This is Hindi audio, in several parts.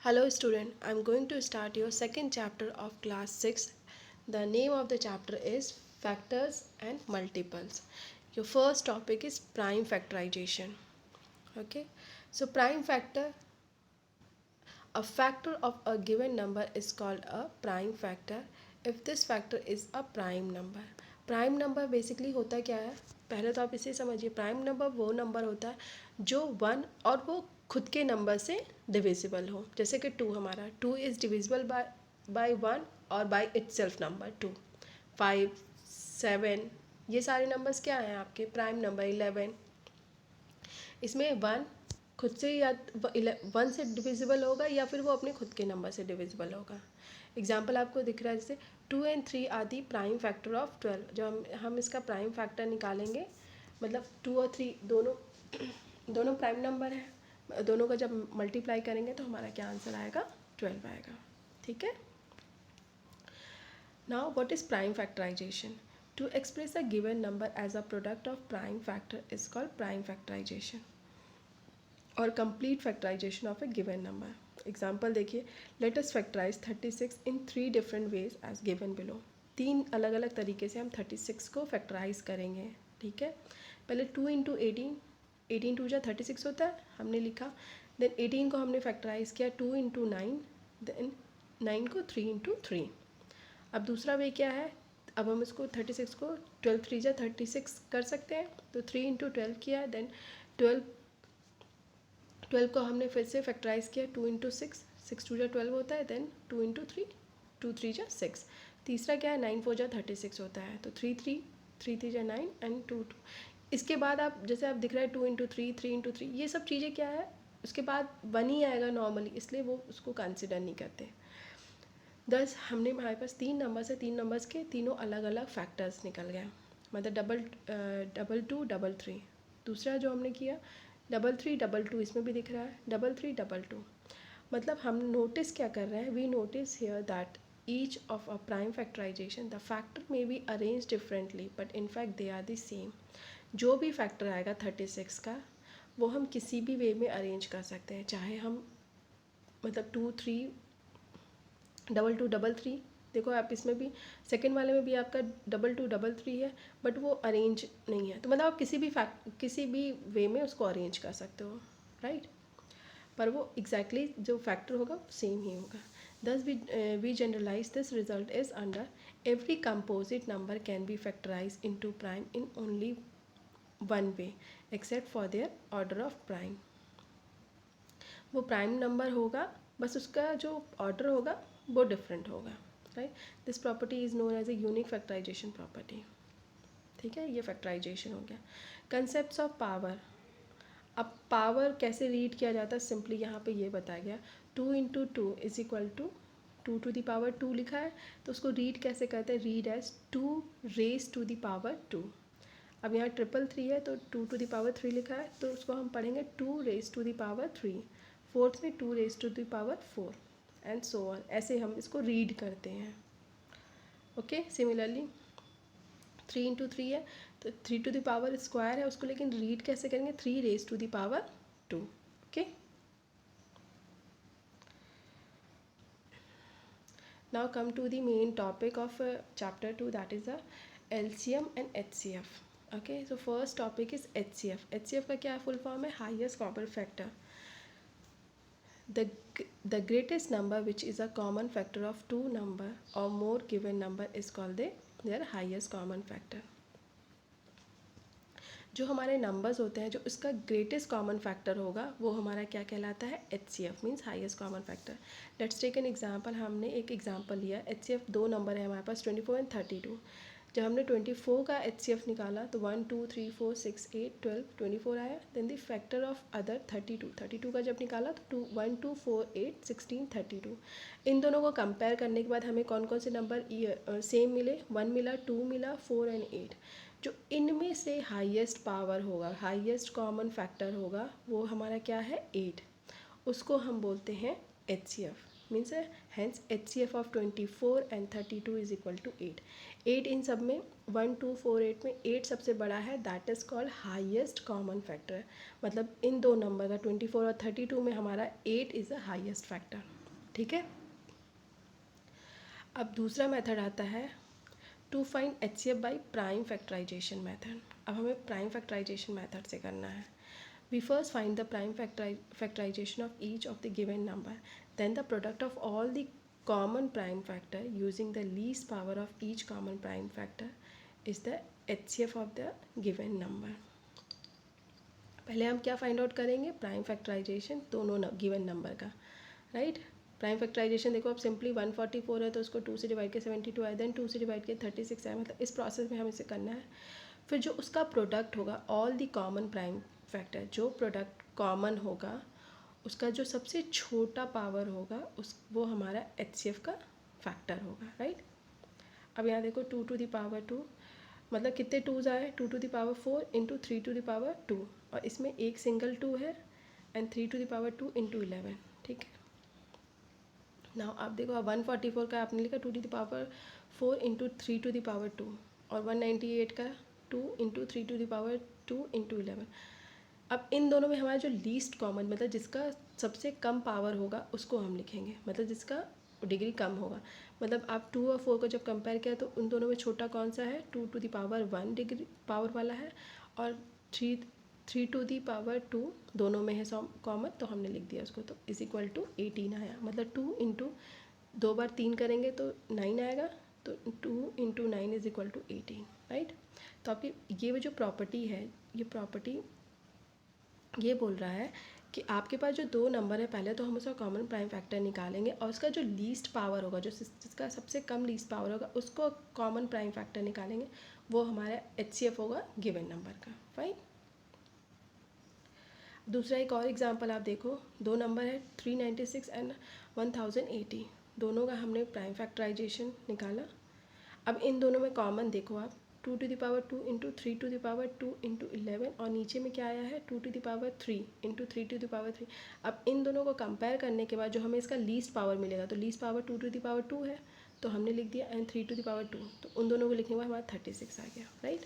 Hello student, I am going to start your second chapter of class 6. The name of the chapter is Factors and Multiples. Your first topic is prime factorization. Okay, so prime factor, a factor of a given number is called a prime factor if this factor is a prime number. Prime number basically होता क्या है, पहले तो आप इसे समझिए. प्राइम नंबर वो नंबर होता है जो वन और वो खुद के नंबर से डिविजिबल हो. जैसे कि टू, हमारा two is divisible by one और बाय इटसेल्फ नंबर टू. 5, 7, ये सारे नंबर्स क्या हैं आपके प्राइम नंबर. 11, इसमें वन खुद से या वन से डिविजिबल होगा या फिर वो अपने खुद के नंबर से डिविजिबल होगा. एग्जाम्पल आपको दिख रहा है जैसे 2 and 3 are the prime factor of 12. जब हम इसका प्राइम फैक्टर निकालेंगे, मतलब 2 और 3 दोनों प्राइम नंबर है, दोनों का जब मल्टीप्लाई करेंगे तो हमारा क्या आंसर आएगा, 12 आएगा. ठीक है. Now what is prime factorization. To express a given number as a product of prime factor is called prime factorization और complete factorization of a given number. Example देखिए, let us factorize 36 in 3 different ways as given below. 3 अलग अलग तरीके से हम 36 को फैक्टराइज करेंगे. ठीक है. पहले 2 इंटू 18, 18 टू जा 36 होता है, हमने लिखा. देन 18 को हमने फैक्टराइज किया 2 इंटू 9, देन 9 को 3 इंटू 3. अब दूसरा वे क्या है, अब हम इसको 36 को 12 3 जा 36 कर सकते हैं, तो 3 इंटू 12 किया. देन 12 को हमने फिर से फैक्टराइज किया 2 इंटू 6, 6 टू जा 12 होता है. देन 2 इंटू 3, 2 3 जा 6. तीसरा क्या है, 9 4 जा 36 होता है, तो 3 3, 3 3 जा 9 एंड 2 2. इसके बाद आप जैसे आप दिख रहा है 2 इंटू 3, 3 इंटू 3, ये सब चीज़ें क्या है, उसके बाद 1 ही आएगा नॉर्मली, इसलिए वो उसको कंसिडर नहीं करते. दस हमने हमारे पास 3 नंबर्स है, 3 नंबर्स के तीनों अलग अलग फैक्टर्स निकल गए, मतलब डबल 2 डबल 3. दूसरा जो हमने किया डबल 3 डबल 2, इसमें भी दिख रहा है डबल 3 डबल 2. मतलब हम नोटिस क्या कर रहे हैं, we notice here that each of a prime factorisation the factor may be arrange differently but in fact they are the same. जो भी फैक्टर आएगा 36 का, वो हम किसी भी वे में अरेंज कर सकते हैं, चाहे हम मतलब 2 3 डबल 2 डबल 3. देखो आप इसमें भी सेकेंड वाले में भी आपका डबल 2 डबल 3 है, बट वो अरेंज नहीं है, तो मतलब आप किसी भी वे में उसको अरेंज कर सकते हो, राइट. पर वो एग्जैक्टली जो फैक्टर होगा सेम ही होगा. Thus we generalise this result is under every composite number can be factorise into prime in only one way except for their order of prime. वो प्राइम नंबर होगा, बस उसका जो ऑर्डर होगा वो डिफरेंट होगा, right. This property is known as a unique factorisation property. ठीक है, ये फैक्टराइजेशन हो गया. Concepts of power. अब पावर कैसे रीड किया जाता है, सिंपली यहाँ पे ये बताया गया 2 into 2 is equal to 2 to the power 2 लिखा है, तो उसको रीड कैसे करते हैं, read as 2 raise to the power 2. अब यहाँ 333 है तो 2 टू द पावर 3 लिखा है, तो उसको हम पढ़ेंगे 2 raise to the power 3. Fourth में 2 raise to the power 4 and so on. ऐसे हम इसको रीड करते हैं. ओके. सिमिलरली 3 इंटू 3 है तो 3 टू द पावर स्क्वायर है उसको, लेकिन रीड कैसे करेंगे, 3 raise to the power 2. Okay. Now come to the main topic of chapter 2, that is the LCM and HCF. Okay. So first topic is HCF. HCF का क्या फुल फॉर्म है, highest common factor. The greatest number which is a common factor of two number or more given number is called their highest common factor. जो हमारे नंबर्स होते हैं, जो इसका ग्रेटेस्ट कॉमन फैक्टर होगा वो हमारा क्या कहलाता है, HCF means highest common factor. Let's take an example. हमने एक एग्जांपल लिया, HCF 2 नंबर है हमारे पास 24 एंड 32. जब हमने 24 का HCF निकाला तो 1 2 3 4 6 8 12 24 आया. Then the factor of other 32 का जब निकाला तो 1 2 4 8 16 32. इन दोनों को कंपेयर करने के बाद हमें कौन कौन से नंबर सेम मिले, 1 मिला, 2 मिला, 4 एंड 8. जो इनमें से हाईएस्ट पावर होगा, हाईएस्ट कॉमन फैक्टर होगा, वो हमारा क्या है, 8. उसको हम बोलते हैं HCF. Means hence HCF of 24 and 32 is equal to 8. 8 इन सब में 1 2 4 8 में 8 सबसे बड़ा है, that is called highest common factor. मतलब इन दो नंबर का 24 और 32 में हमारा 8 इज़ द हाईएस्ट फैक्टर. ठीक है. अब दूसरा मेथड आता है to find HCF by prime factorization method. अब हमें प्राइम फैक्टराइजेशन मेथड से करना है. We first find the prime factorization of each of the given number, then the product of all the common prime factor using the least power of each common prime factor is the HCF of the given number. पहले हम क्या फाइंड आउट करेंगे, प्राइम फैक्टराइजेशन दोनों गिवन नंबर का, राइट. प्राइम फैक्टराइजेशन देखो अब सिंपली 144 है तो उसको 2 से डिवाइड के 72 आए, देन 2 से डिवाइड के 36 आए. मतलब इस प्रोसेस में हमें इसे करना है. फिर जो उसका प्रोडक्ट होगा all the common prime factor, जो प्रोडक्ट कॉमन होगा उसका जो सबसे छोटा पावर होगा उस वो हमारा HCF का फैक्टर होगा, राइट. अब यहाँ देखो 2 टू द पावर 2, मतलब कितने टूज़ आए, 2 to the power 4 into 3 to the power 2, और इसमें एक सिंगल 2 है and 3 to the power 2 into 11. ठीक है. नाउ आप देखो 144 का आपने लिखा 2 to the power 4 into 3 to the power 2, और 198 का 2 into 3 to the power 2 into 11. अब इन दोनों में हमारा जो लीस्ट कॉमन, मतलब जिसका सबसे कम पावर होगा उसको हम लिखेंगे, मतलब जिसका डिग्री कम होगा. मतलब आप 2 और 4 को जब कंपेयर किया तो उन दोनों में छोटा कौन सा है, 2 to the power 1 degree power वाला है, और 3 टू दी पावर 2 दोनों में है कॉमन, तो हमने लिख दिया उसको. तो इज इक्वल टू 18 आया. मतलब 2 इंटू 2 बार 3 करेंगे तो 9 आएगा, तो 2 into 9 is equal to 18, right. तो आपकी ये जो प्रॉपर्टी है, ये प्रॉपर्टी ये बोल रहा है कि आपके पास जो दो नंबर है, पहले तो हम उसका कॉमन प्राइम फैक्टर निकालेंगे और उसका जो लीस्ट पावर होगा, जो जिसका सबसे कम लीस्ट पावर होगा उसको कॉमन प्राइम फैक्टर निकालेंगे, वो हमारा HCF होगा गिवन नंबर का. फाइन. दूसरा एक और एग्जांपल आप देखो, दो नंबर है 396 एंड 1080, दोनों का हमने प्राइम फैक्टराइजेशन निकाला. अब इन दोनों में कॉमन देखो आप, 2 to the power 2 into 3 to the power 2 into 11, और नीचे में क्या आया है 2 to the power 3 into 3 to the power 3. अब इन दोनों को कंपेयर करने के बाद जो हमें इसका लीस्ट पावर मिलेगा, तो least power 2 to the power 2 है, तो हमने लिख दिया एंड 3 टू द पावर 2, तो उन दोनों को लिखने के बाद हमारा 36 आ गया, राइट.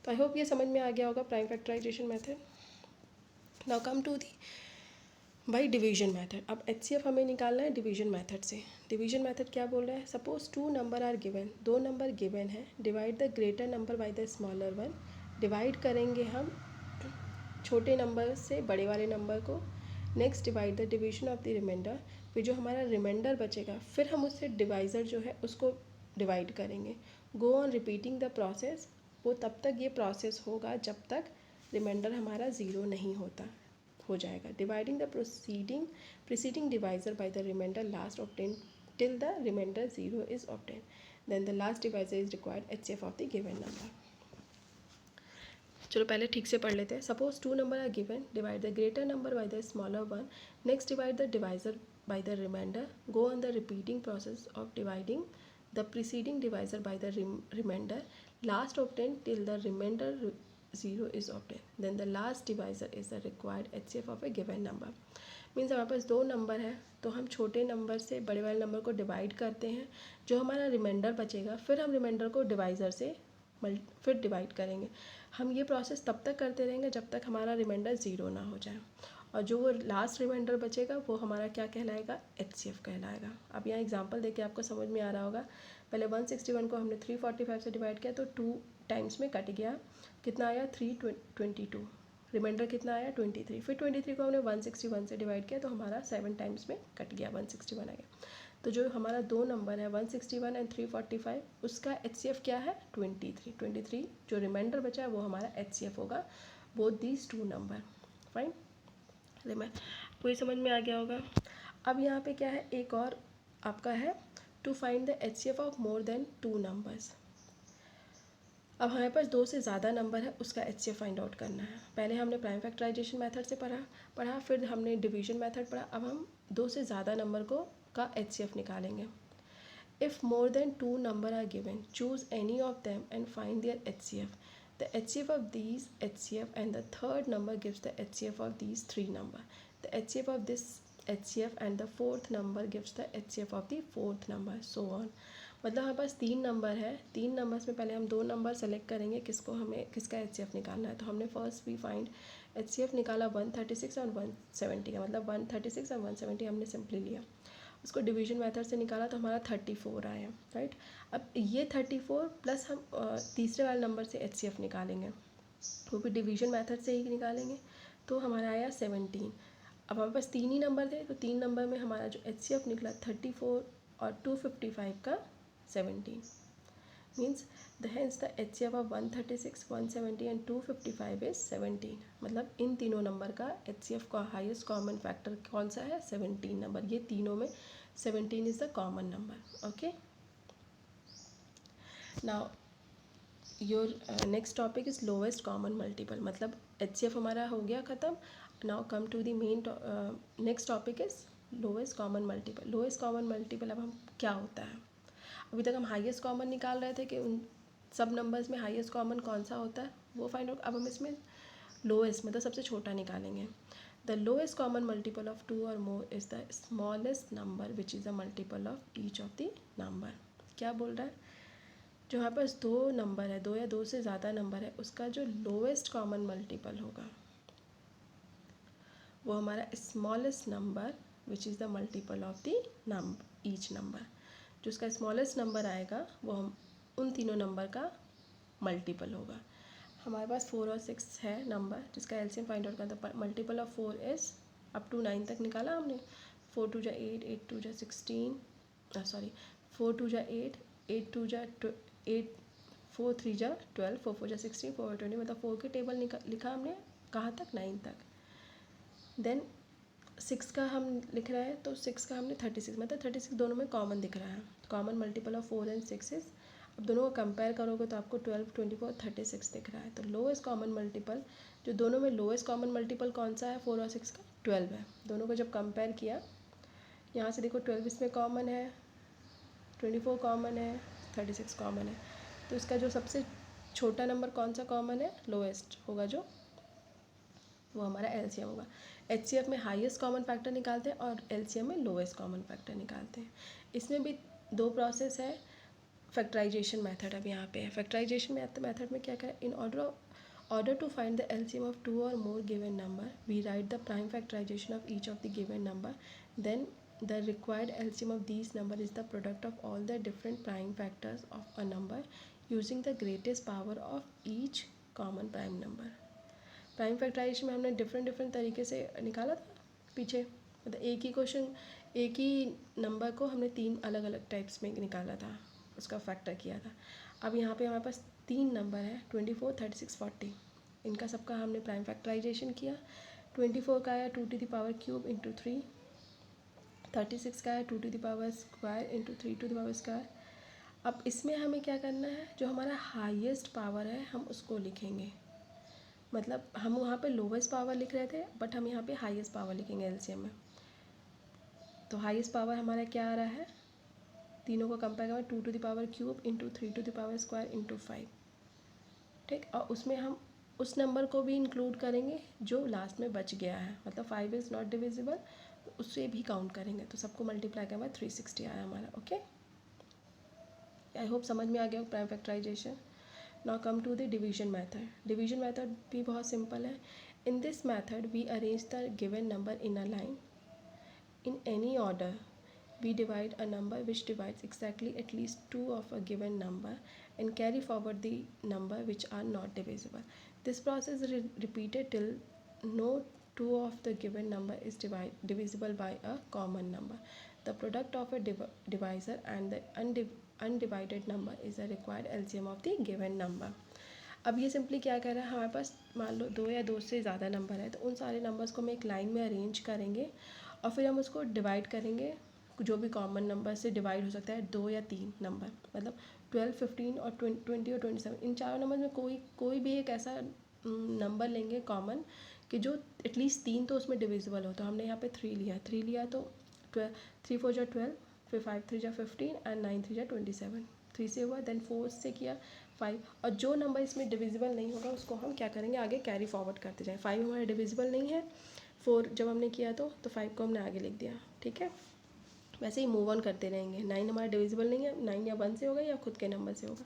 तो आई होप ये समझ में आ गया होगा prime factorization method. Now come to the by division method. अब HCF हमें निकालना है डिवीजन मेथड से. डिवीजन मेथड क्या बोल रहा है, सपोज 2 नंबर आर गिवन, दो नंबर गिवन है, divide the greater number by the smaller one. Divide करेंगे हम छोटे नंबर से बड़े वाले नंबर को. Next divide the division of the remainder. फिर जो हमारा रिमाइंडर बचेगा फिर हम उससे डिवाइज़र जो है उसको डिवाइड करेंगे. Go on repeating the process. वो तब तक ये प्रोसेस होगा जब तक रिमाइंडर हमारा ज़ीरो नहीं हो जाएगा. Dividing the preceding divisor by the remainder last obtain till the remainder zero is obtain, then the last divisor is required HCF of the given number. चलो पहले ठीक से पढ़ लेते हैं. Suppose 2 number are given, divide the greater number by the smaller one. Next divide the divisor by the remainder. Go on the repeating process of dividing the preceding divisor by the remainder last obtained till the remainder 0 is obtained, then the last divisor is the required HCF of a given number. Means हमारे पास दो नंबर है तो हम छोटे नंबर से बड़े वाले नंबर को डिवाइड करते हैं, जो हमारा रिमाइंडर बचेगा फिर हम रिमाइंडर को डिवाइज़र से फिर डिवाइड करेंगे. हम ये प्रोसेस तब तक करते रहेंगे जब तक हमारा रिमाइंडर ज़ीरो ना हो जाए, और जो वो लास्ट रिमाइंडर बचेगा वो हमारा क्या कहलाएगा, HCF कहलाएगा. अब यहाँ एग्जांपल देके आपको समझ में आ रहा होगा. पहले 161 को हमने 345 से डिवाइड किया तो 2 टाइम्स में कट गया, कितना आया 322. रिमाइंडर कितना आया 23. फिर 23 को हमने 161 से डिवाइड किया तो हमारा 7 टाइम्स में कट गया, 161 आ गया. तो जो हमारा दो नंबर है 161 एंड 345, उसका HCF क्या है 23. जो रिमाइंडर बचा है वो हमारा HCF होगा both these two number. Fine. कोई समझ में आ गया होगा. अब यहाँ पे क्या है, एक और आपका है to find the HCF of more than 2 numbers. अब हमारे पास दो से ज़्यादा नंबर है, उसका HCF फाइंड आउट करना है. पहले हमने प्राइम फैक्टराइजेशन मेथड से पढ़ा, फिर हमने डिवीजन मेथड पढ़ा. अब हम दो से ज़्यादा नंबर का HCF निकालेंगे. If more than 2 number are given, choose any of them and find their HCF. The HCF of these HCF and the third number gives the HCF of these 3 number. The HCF of this HCF and the fourth number gives the HCF of the fourth number, so on. मतलब हमारे पास 3 नंबर है, 3 नंबर्स में पहले हम 2 नंबर सेलेक्ट करेंगे किसको हमें किसका HCF निकालना है. तो हमने फर्स्ट वी फाइंड HCF निकाला 136 और 170 का, मतलब 136 और 170 हमने सिंपली लिया. उसको डिवीजन मेथड से निकाला तो हमारा 34 आया, राइट. अब ये 34 प्लस हम तीसरे वाले नंबर से HCF निकालेंगे, वो भी डिवीजन मेथड से ही निकालेंगे. तो हमारा आया 17. अब हमारे पास 3 ही नंबर थे, तो 3 नंबर में हमारा जो HCF निकला 34 और 255 का 17. Means hence the HCF of 136, 170 and 255 is 17. मतलब इन तीनों नंबर का HCF का हाईएस्ट कॉमन फैक्टर कौन सा है? 17 नंबर. ये तीनों में 17 is the common number. Okay, now your next topic is lowest common multiple. मतलब HCF हमारा हो गया ख़त्म. Now come to the main next topic is lowest common multiple. Lowest common multiple अब हम क्या होता है? अभी तक हम हाईएस्ट कॉमन निकाल रहे थे कि उन सब नंबर्स में हाईएस्ट कॉमन कौन सा होता है वो फाइंड आउट. अब हम इसमें लोएस्ट मतलब सबसे छोटा निकालेंगे. The lowest common multiple of 2 और मोर is the smallest number which is the multiple of each of the number. क्या बोल रहा है? जो हमारे पास 2 नंबर है, 2 या 2 से ज़्यादा नंबर है, उसका जो लोएस्ट कॉमन मल्टीपल होगा वो हमारा smallest number which is the multiple of the number each number. जो उसका स्मॉलेस्ट नंबर आएगा वो हम उन तीनों नंबर का मल्टीपल होगा. हमारे पास 4 और 6 है नंबर जिसका एलसीएम फाइंड आउट करना था. Multiple of 4 is up to 9 तक निकाला हमने. 4 2 जा 8, 8 2 जा 16, सॉरी 4 2 जा 8, 8 2 जा 8, 4 3 जा 12, 4 4 जा 16, 4 20. मतलब 4 के टेबल लिखा हमने कहाँ तक? 9 तक. देन 6 का हम लिख रहे हैं तो 6 का हमने 36, मतलब 36 दोनों में कॉमन दिख रहा है. Common multiple of 4 and 6 is, अब दोनों को कंपेयर करोगे तो आपको 12, 24, 36 दिख रहा है. तो लोएस्ट कॉमन मल्टीपल जो दोनों में लोएस्ट कॉमन मल्टीपल कौन सा है 4 और 6 का? 12 है. दोनों को जब कंपेयर किया, यहाँ से देखो 12 इसमें कॉमन है, 24 कॉमन है, 36 कॉमन है. तो इसका जो सबसे छोटा नंबर कौन सा कॉमन है? लोएस्ट होगा, जो वो हमारा एलसीएम होगा. HCF में हाईएस्ट कॉमन फैक्टर निकालते हैं और LCM में लोएस्ट कॉमन फैक्टर निकालते हैं. इसमें भी 2 प्रोसेस है. फैक्टराइजेशन मेथड अब यहाँ पे है. फैक्टराइजेशन मेथड में क्या करें? इन order to find the LCM of 2 or more given number, we write the prime factorization of each of the given number. Then the required LCM of these number is the product of all the different prime factors of a number using the greatest power of each common prime number. Prime factorization में हमने डिफरेंट तरीके से निकाला था पीछे. मतलब एक ही क्वेश्चन, एक ही नंबर को हमने 3 अलग अलग टाइप्स में निकाला था, उसका फैक्टर किया था. अब यहाँ पे हमारे पास 3 नंबर है 24, 36, 40. इनका सबका हमने प्राइम फैक्टराइजेशन किया. 24 का आया 2 to the power cube into 3, 36 का आया 2 to the power square into 3 to the power square. अब इसमें हमें क्या करना है? जो हमारा हाईएस्ट पावर है हम उसको लिखेंगे. मतलब हम वहाँ पे लोवेस्ट पावर लिख रहे थे बट हम यहाँ पे हाईएस्ट पावर लिखेंगे एलसीएम में. तो हाईएस्ट पावर हमारा क्या आ रहा है? तीनों को कंपेयर करें 2 to the power cube into 3 to the power square into 5. ठीक. और उसमें हम उस नंबर को भी इंक्लूड करेंगे जो लास्ट में बच गया है. मतलब 5 इज़ नॉट डिविजिबल, तो उससे भी काउंट करेंगे. तो सबको मल्टीप्लाई करने बाद 360 आया हमारा. ओके, आई होप समझ में आ गया prime factorization. Now come to the division method. Division method भी बहुत simple है. In this method we arrange the given number in a line in any order. We divide a number which divides exactly at least 2 of a given number and carry forward the number which are not divisible. This process is repeated till no 2 of the given number is divisible by a common number. The product of a divisor and the undivided number is a required LCM of the given number. अब ये सिंपली क्या कर रहा है? हमारे पास मान लो 2 या 2 से ज़्यादा नंबर है, तो उन सारे नंबर्स को हम एक लाइन में अरेंज करेंगे और फिर हम उसको डिवाइड करेंगे. जो भी कॉमन नंबर से डिवाइड हो सकता है 2 या 3 नंबर. मतलब 12, 15 और 20 और 27, इन चारों नंबर में कोई भी एक ऐसा नंबर लेंगे कॉमन कि जो एटलीस्ट 3 तो उसमें डिविजिबल हो. तो हमने यहाँ पे 3 लिया तो 3 4 जा 12, फिर 5 3 जा 15 एंड 9 3 जा 27. 3 से हुआ, देन 4 से किया 5. और जो नंबर इसमें डिविजिबल नहीं होगा उसको हम क्या करेंगे? आगे कैरी फॉरवर्ड करते जाएं. 5 हमारा डिविजिबल नहीं है, 4 जब हमने किया तो 5 को हमने आगे लिख दिया, ठीक है। वैसे ही मूव ऑन करते रहेंगे। 9 हमारा डिविजिबल नहीं है, 9 या 1 से होगा या खुद के नंबर से होगा।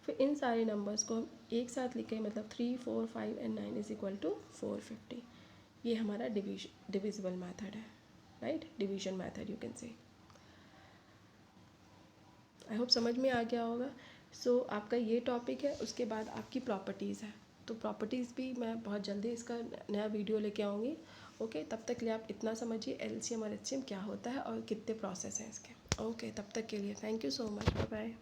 फिर इन सारे नंबर्स को हम एक साथ लिखें, मतलब 3, 4, 5 एंड 9 इज इक्वल टू 450। ये हमारा डिविजिबल मैथड है, right, division method you can say. I hope समझ में आ गया होगा। सो आपका ये टॉपिक है, उसके बाद आपकी प्रॉपर्टीज़ है। तो प्रॉपर्टीज़ भी मैं बहुत जल्दी इसका नया वीडियो लेके आऊँगी। ओके, तब तक के लिए आप इतना समझिए एलसीएम और एचसीएम क्या होता है और कितने प्रोसेस हैं इसके। ओके, तब तक के लिए thank you so much, bye bye.